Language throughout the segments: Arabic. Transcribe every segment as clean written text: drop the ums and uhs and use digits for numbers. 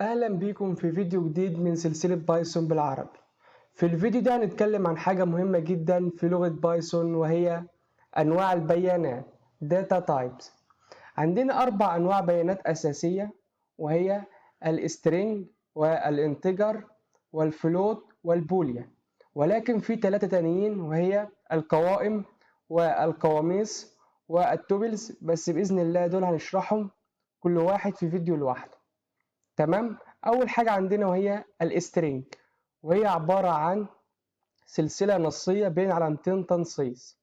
أهلا بيكم في فيديو جديد من سلسلة بايثون بالعربي. في الفيديو ده هنتكلم عن حاجة مهمة جدا في لغة بايثون، وهي أنواع البيانات Data Types. عندنا 4 أنواع بيانات أساسية، وهي السترينج والانتجر والفلوت والبوليان، ولكن في 3 تانيين وهي القوائم والقواميس والتوبلز، بس بإذن الله دول هنشرحهم كل واحد في فيديو لوحده. تمام. اول حاجه عندنا وهي السترينج، وهي عباره عن سلسله نصيه بين علامتين تنصيص.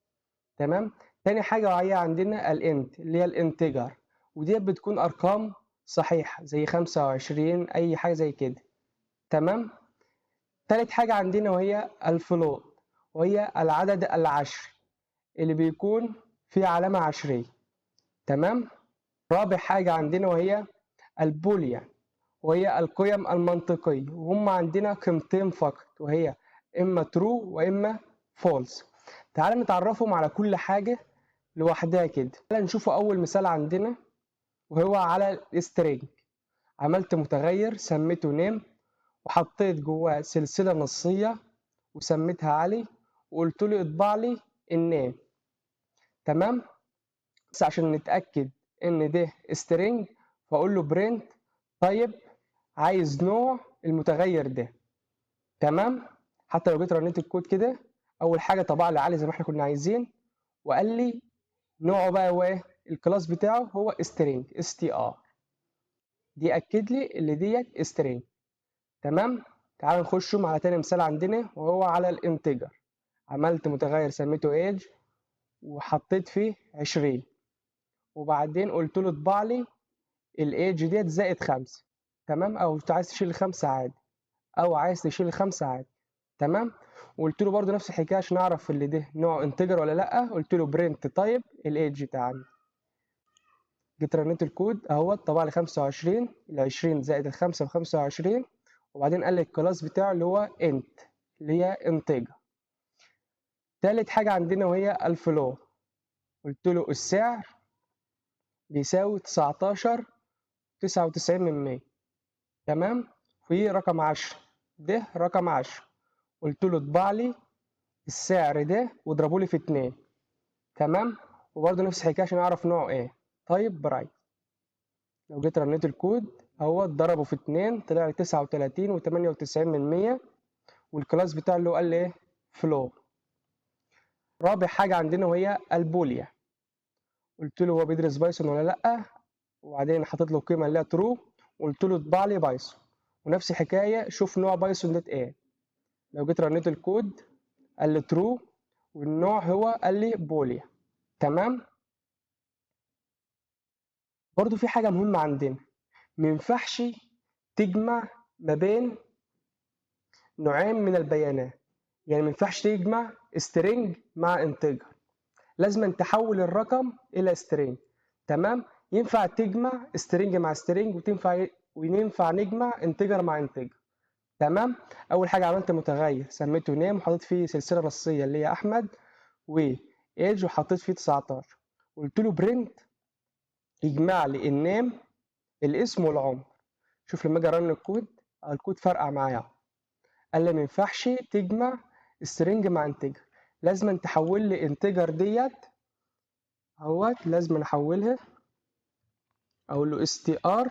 تمام. تاني حاجه وهي عندنا الانت اللي هي الانتجر، ودي بتكون ارقام صحيحه زي 25 اي حاجه زي كده. تمام. تالت حاجه عندنا وهي الفلوت، وهي العدد العشري اللي بيكون فيه علامه عشريه. تمام. رابع حاجه عندنا وهي البوليان، وهي القيم المنطقية، وهم عندنا قيمتين فقط، وهي إما true وإما false. تعال نتعرفهم على كل حاجة لوحدها كده. تعال نشوف أول مثال عندنا وهو على string. عملت متغير سميته name، وحطيت جواه سلسلة نصية وسميتها علي، وقلت له اطبع لي النيم. تمام. بس عشان نتأكد إن ده string فأقول له print طيب عايز نوع المتغير ده. تمام. حتى لو جيت رنيت الكود كده، اول حاجه طبع لي علي زي ما احنا كنا عايزين، وقال لي نوعه بقى هو ايه، الكلاس بتاعه هو string str. دي اكد لي اللي ديت string. تمام. تعال نخش على تاني مثال عندنا وهو على الانتجر. عملت متغير سميته age وحطيت فيه 20، وبعدين قلت له اطبع لي الايج ديت زائد 5. تمام. او انت عايز تشيل 5 عادي، او عايز تشيل 5 عادي. تمام. وقلت له برده نفس الحكايه عشان اعرف اللي ده نوع انتجر ولا لا، قلت له برنت طيب الايدج بتاعنا. جيت رنيت الكود اهوت طبع لي 25، ال 20 زائد ال 5 ب 25، وبعدين قال لي الكلاس بتاعه اللي هو انت اللي هي انتجر. تالت حاجه عندنا وهي الفلو، قلت له السعر بيساوي 19 99 من 100. تمام. في رقم 10، ده رقم 10، قلت له اطبع لي السعر ده واضربه لي في 2. تمام. وبرده نفس الحكايه عشان اعرف نوعه ايه، طيب برايت. لو جيت رنيت الكود اهو ضربه في 2 طلع لي 39 و98 من 100، والكلاس بتاعه اللي هو قال لي ايه، فلو. رابع حاجه عندنا وهي البوليا، قلت له هو بيدرس بايثون ولا لا، وبعدين حطيت له القيمه اللي هي ترو، وقلت له اطبع لي بايثون. ونفس الحكايه شوف نوع بايثون ده ايه. لو جيت رنيت الكود قال لي ترو، والنوع هو قال لي بوليا. تمام. برضو في حاجه مهمه عندنا، مينفعش تجمع ما بين نوعين من البيانات. يعني مينفعش تجمع string مع integer، لازم تحول الرقم إلى string. تمام. ينفع تجمع string مع string، وينفع نجمع integer مع integer. تمام. أول حاجة عملت متغير سميته name وحطيت فيه سلسلة نصية اللي هي أحمد، و age وحطيت فيه 19، قلت له print يجمع لي النيم الاسم والعمر. شوف لما اجي ارن الكود فرقع معايا. قال لي ما ينفعش تجمع string مع انتجر، لازم تحول لي انتجر ديت اهوت، لازم احولها. اقول له str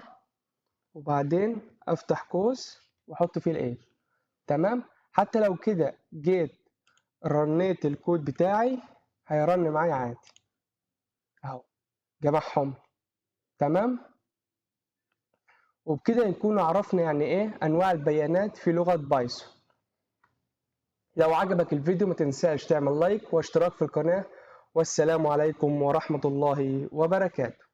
وبعدين افتح قوس واحط فيه الايه. تمام. حتى لو كده جيت رنيت الكود بتاعي هيرن معايا عادي اهو، جمعهم. تمام. وبكده نكون عرفنا يعني ايه انواع البيانات في لغة بايثون. لو عجبك الفيديو ما تنساش تعمل لايك واشتراك في القناة، والسلام عليكم ورحمة الله وبركاته.